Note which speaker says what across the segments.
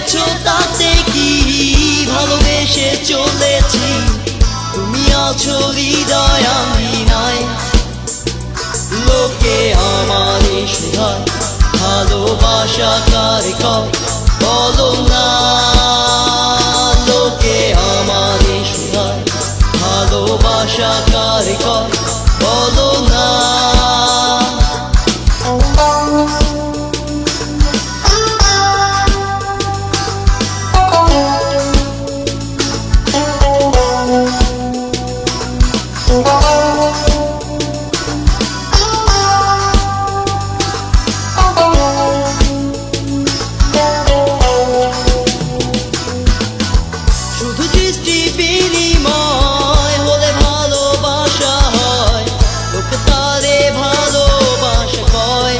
Speaker 1: গেছো তাতে কি ভালোবেসে চলেছি, তুমি আছো হৃদয় আঙিনায়। লোকে আমারে শুধায় ভালোবাসা কার কয়, বলো না। লোকে আমারে শুধায় ভালোবাসা কার কয়, বলো না। শুধু দৃষ্টি বিনিময় হলে ভালোবাসা হয়, লোকে তারে ভালোবাসা কয়।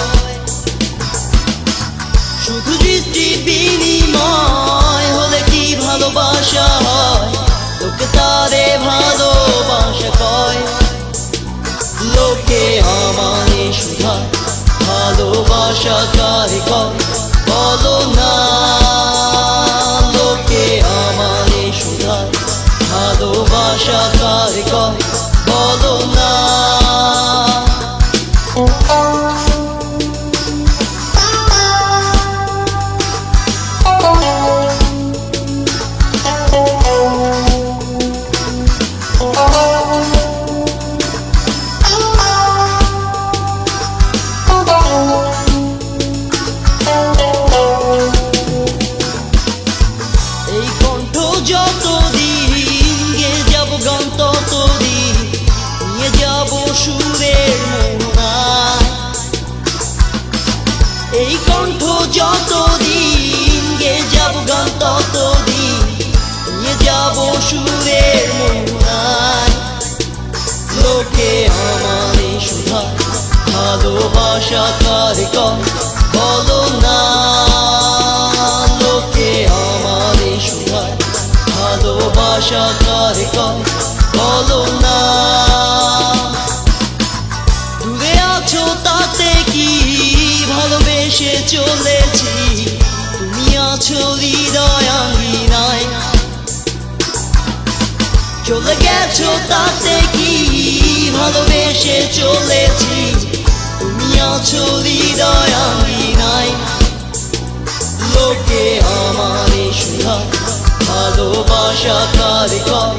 Speaker 1: শুধু দৃষ্টি বিনিময় হলে কি ভালোবাসা হয়, লোকে তারে ভালোবাসা কয়। লোকে আমারে শুধায় ভালোবাসা কার কয়, বলো না। লোকে আমারে শুধায় ভালোবাসা কার কয়, বলো না। এই কণ্ঠ যতদিন গে যাব গান ততদিন, নিয়ে যাব সুরের মোহনায়। এই কণ্ঠ যতদিন গে যাব গান ততদিন, নিয়ে যাব সুরের মোহনায়। লোকে আমারে শুধায় ভালোবাসা কার কয়, বলো না। লোকে আমারে শুধায় ভালোবাসা কার কয়, বলো না। দূরে আছো তাতে কি ভালোবেসে চলেছি, তুমি আছো হৃদয় আঙিনায়। চলে গেছো তাতে কি ভালোবেসে চলেছি, তুমি আছো হৃদয় আঙিনায়। লোকে আমারে শুধায় ভালোবাসা কার কয়,